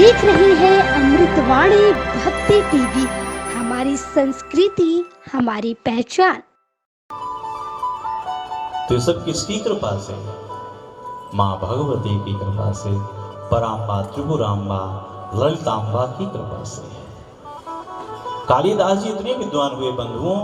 देख रहे हैं अमृतवाणी भक्ति टीवी। हमारी संस्कृति हमारी पहचान। तो सब किसकी कृपा से? माँ भगवती की कृपा से, पराम्बा त्रिपुराम्बा ललिताम्बा की कृपा से। कालिदास जी इतने विद्वान हुए बंधुओं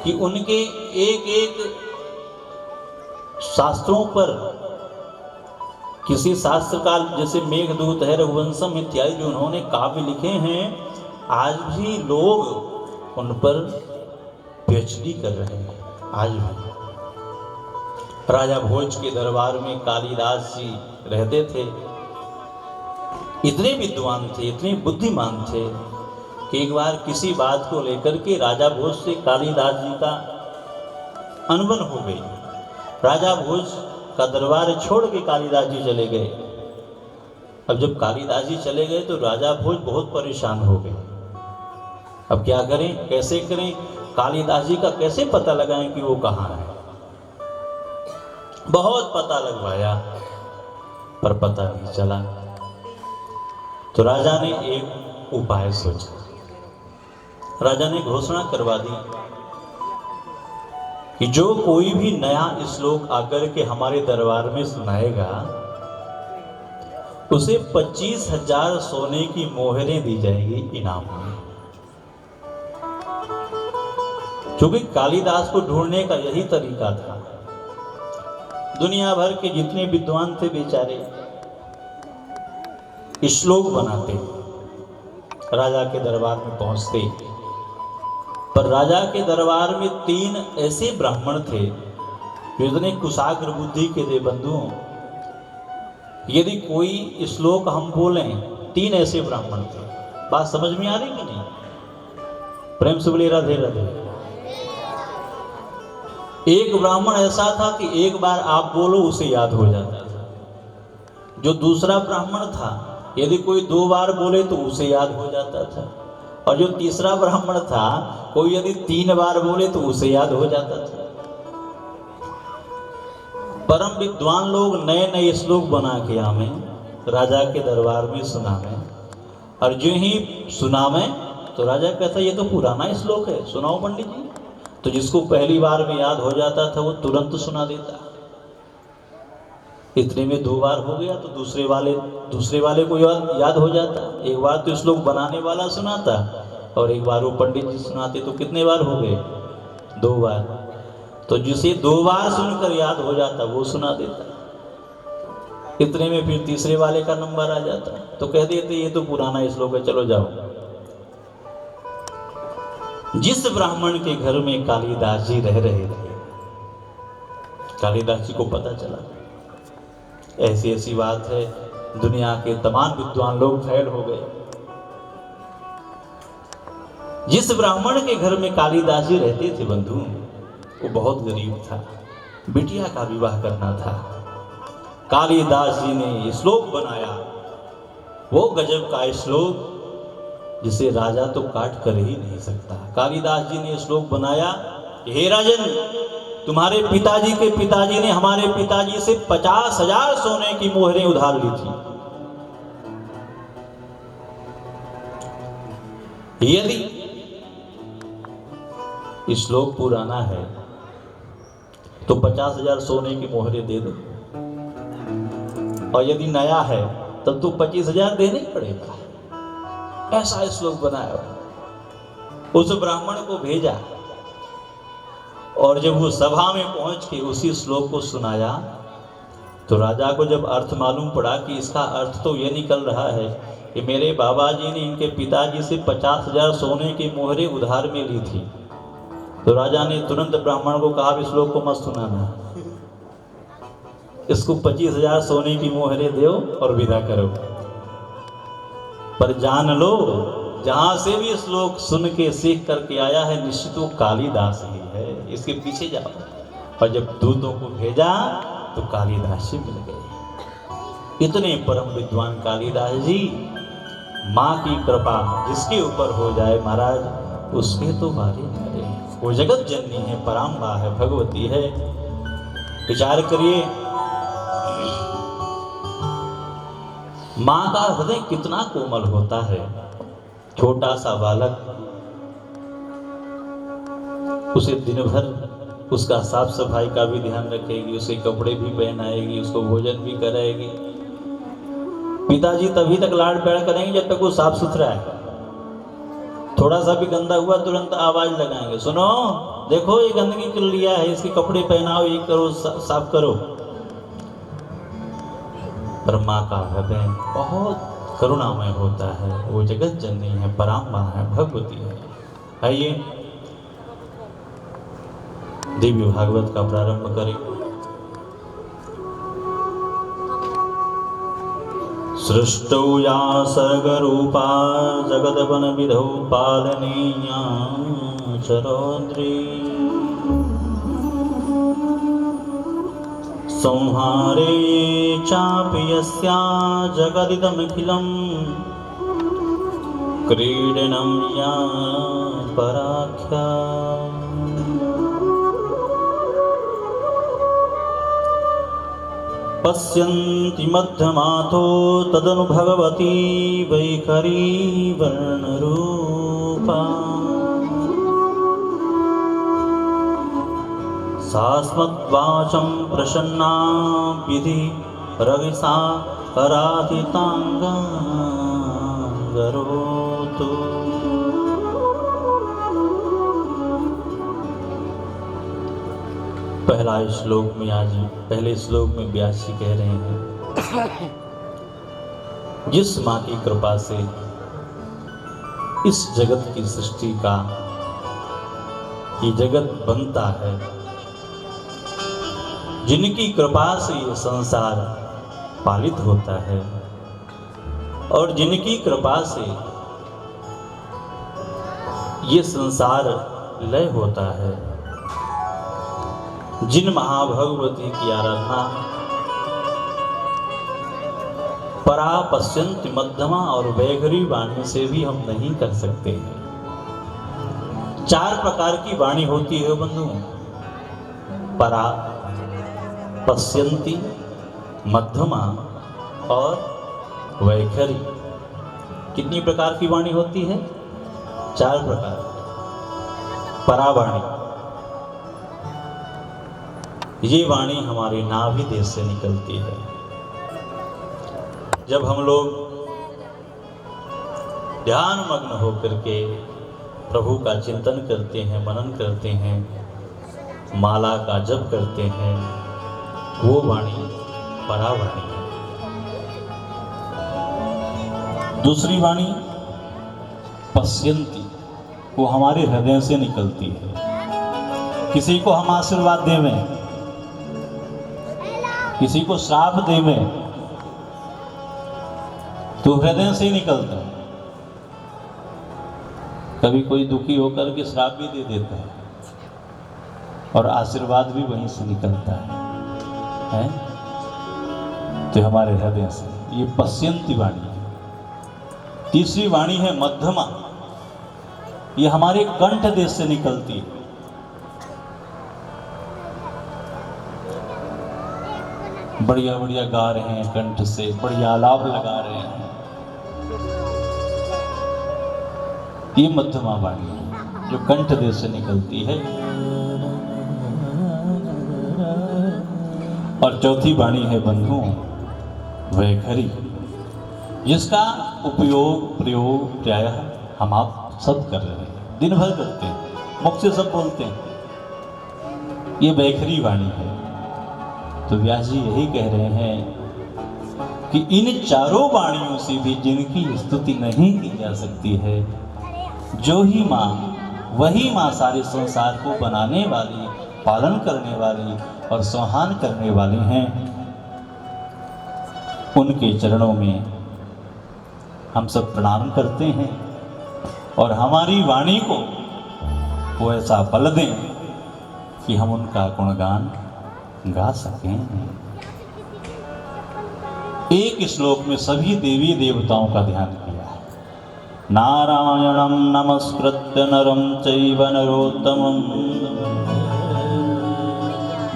कि उनके एक एक शास्त्रों पर, किसी शास्त्र काल जैसे मेघदूत है, रघुवंशम इत्यादि जो उन्होंने काव्य लिखे हैं, आज भी लोग उन पर पीएचडी कर रहे हैं। आज भी राजा भोज के दरबार में कालिदास जी रहते थे। इतने विद्वान थे, इतने बुद्धिमान थे कि एक बार किसी बात को लेकर के राजा भोज से कालिदास जी का अनबन हो गई। राजा भोज का दरबार छोड़ के कालिदास जी चले गए। अब जब कालिदास जी चले गए तो राजा भोज बहुत परेशान हो गए। अब क्या करें, कैसे करें? कालिदास जी का कैसे पता लगाएं कि वो कहाँ है? बहुत पता लगवाया पर पता नहीं चला। तो राजा ने एक उपाय सोचा। राजा ने घोषणा करवा दी कि जो कोई भी नया श्लोक आकर के हमारे दरबार में सुनाएगा उसे 25,000 सोने की मोहरें दी जाएगी इनाम में। क्योंकि कालिदास को ढूंढने का यही तरीका था। दुनिया भर के जितने विद्वान थे बेचारे श्लोक बनाते, राजा के दरबार में पहुंचते, पर राजा के दरबार में 3 ऐसे ब्राह्मण थे जो इतने कुशाग्र बुद्धि के थे बंधुओं। यदि कोई श्लोक हम बोलें, 3 ऐसे ब्राह्मण थे। बात समझ में आ रही कि नहीं? प्रेम से बोले राधे राधे। एक ब्राह्मण ऐसा था कि एक बार आप बोलो उसे याद हो जाता था। जो दूसरा ब्राह्मण था, यदि कोई 2 बार बोले तो उसे याद हो जाता था। और जो तीसरा ब्राह्मण था, कोई यदि 3 बार बोले तो उसे याद हो जाता था। परम विद्वान लोग नए नए श्लोक बना के आवे, राजा के दरबार में सुनावे, और जो ही सुनावे तो राजा कहता ये तो पुराना श्लोक है, सुनाओ पंडित जी। तो जिसको पहली बार में याद हो जाता था वो तुरंत सुना देता। इतने में 2 बार हो गया तो दूसरे वाले को याद हो जाता। एक बार तो श्लोक बनाने वाला सुनाता और एक बार वो पंडित जी सुनाते। तो कितने बार हो गए? 2 बार। तो जिसे 2 बार सुनकर याद हो जाता वो सुना देता। इतने में फिर तीसरे वाले का नंबर आ जाता तो कह देते ये तो पुराना श्लोक है, चलो जाओ। जिस ब्राह्मण के घर में कालिदास जी रह रहे थे, कालिदास जी को पता चला ऐसी ऐसी बात है। दुनिया के तमाम विद्वान लोग फैल हो गए। जिस ब्राह्मण के घर में कालिदास जी रहते थे बंधु, वो बहुत गरीब था, बिटिया का विवाह करना था। कालिदास जी ने श्लोक बनाया, वो गजब का श्लोक जिसे राजा तो काट कर ही नहीं सकता। कालिदास जी ने श्लोक बनाया, हे राजन, तुम्हारे पिताजी के पिताजी ने हमारे पिताजी से 50,000 सोने की मोहरें उधार ली थी। यदि श्लोक पुराना है तो 50,000 सोने की मोहरें दे दो, और यदि नया है तब तो 25,000 देने ही पड़ेगा। ऐसा श्लोक बनाया। उस ब्राह्मण को भेजा और जब वो सभा में पहुंच के उसी श्लोक को सुनाया तो राजा को जब अर्थ मालूम पड़ा कि इसका अर्थ तो ये निकल रहा है कि मेरे बाबा जी ने इनके पिताजी से 50,000 सोने की मोहरें उधार में ली थी, तो राजा ने तुरंत ब्राह्मण को कहा इस श्लोक को मत सुनाना, इसको 25,000 सोने की मोहरें दो और विदा करो। पर जान लो, जहां से भी श्लोक सुन के सीख करके आया है निश्चित वो कालिदास ही है, इसके पीछे जाओ। और जब दूतों को भेजा तो कालिदास जी मिल गए। इतने परम विद्वान कालिदास जी। माँ की कृपा जिसके ऊपर हो जाए महाराज, उसके तो बारे करे। वो जगत जननी है, पराम्बा है, भगवती है। विचार करिए, माँ का हृदय कितना कोमल होता है। छोटा सा बालक, उसे दिन भर उसका साफ सफाई का भी ध्यान रखेगी, उसे कपड़े भी पहनाएगी, उसको भोजन भी कराएगी। पिताजी तभी तक लाड प्यार करेंगे जब तक वो साफ सुथरा है। थोड़ा सा भी गंदा हुआ तुरंत आवाज लगाएंगे, सुनो देखो ये गंदगी कर लिया है, इसके कपड़े पहनाओ, ये करो, साफ करो। पर माँ का हृदय बहुत करुणामय होता है। वो जगत जननी है, पराम्बा है, भगवती है। आइए दिव्य भागवत का प्रारंभ करें। सृष्टौ या सर्गरूपा जगदवन विधौ पालनीया चरौद्री संहारे चापि यस्या जगदिदमखिलं क्रीडनं या पराख्या। पश्यन्ति मध्यमाथो तदनु भगवती वैखरी वर्णरूपा सास्मद्वाचं प्रसन्ना विधि रविसा कराधितांगरोतु। पहला श्लोक में आज पहले श्लोक में व्यास जी कह रहे हैं, जिस माँ की कृपा से इस जगत की सृष्टि का ये जगत बनता है, जिनकी कृपा से ये संसार पालित होता है और जिनकी कृपा से ये संसार लय होता है, जिन महाभगवती की आराधना परा पश्यन्ति मध्यमा और वैखरी वाणी से भी हम नहीं कर सकते हैं। 4 प्रकार की वाणी होती है बंधुओं, परा, पश्यन्ति, मध्यमा और वैखरी। कितनी प्रकार की वाणी होती है? 4 प्रकार। परावाणी, ये वाणी हमारे नाभि देश से निकलती है। जब हम लोग ध्यान मग्न होकर के प्रभु का चिंतन करते हैं, मनन करते हैं, माला का जप करते हैं, वो वाणी परावाणी है। दूसरी वाणी पश्यन्ति, वो हमारे हृदय से निकलती है। किसी को हम आशीर्वाद देवें, किसी को श्राप देवें, तो हृदय से ही निकलता है। कभी कोई दुखी होकर के श्राप भी दे देता है और आशीर्वाद भी वहीं से निकलता है? तो हमारे हृदय से। ये पश्यन्ति वाणी है। तीसरी वाणी है मध्यमा, ये हमारे कंठ देश से निकलती है। बढ़िया बढ़िया गा रहे हैं, कंठ से बढ़िया आलाप लगा रहे हैं, ये मध्यमा वाणी है जो कंठ देश से निकलती है। और चौथी वाणी है बंधुओं वैखरी, जिसका उपयोग प्रयोग प्रायः हम आप सब कर रहे हैं, दिन भर करते हैं, मुख से सब बोलते हैं, ये वैखरी वाणी है। तो व्यास जी यही कह रहे हैं कि इन 4 वाणियों से भी जिनकी स्तुति नहीं की जा सकती है, जो ही माँ, वही माँ सारे संसार को बनाने वाली, पालन करने वाली और संहान करने वाली हैं। उनके चरणों में हम सब प्रणाम करते हैं और हमारी वाणी को वो ऐसा बल दें कि हम उनका गुणगान गा सकें। एक श्लोक में सभी देवी देवताओं का ध्यान किया है। नारायणं नमस्कृत्य नरं चैव नरोत्तमं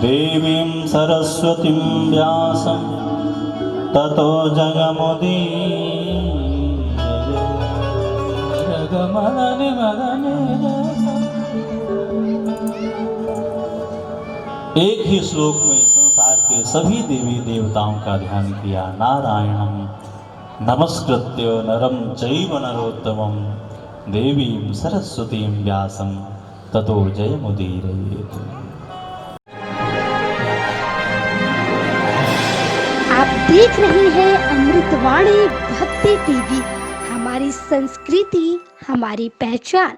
देवीं सरस्वतीं व्यासं ततो जगमुदी जगमदन मदन। एक ही श्लोक में संसार के सभी देवी देवताओं का ध्यान किया। नारायणं नमस्कृत्य नरं चैव नरोत्तमं देवीं सरस्वतीं व्यासं ततो जयमुदीरयेत्। आप देख रहे हैं अमृतवाणी भक्ति टीवी, हमारी संस्कृति हमारी पहचान।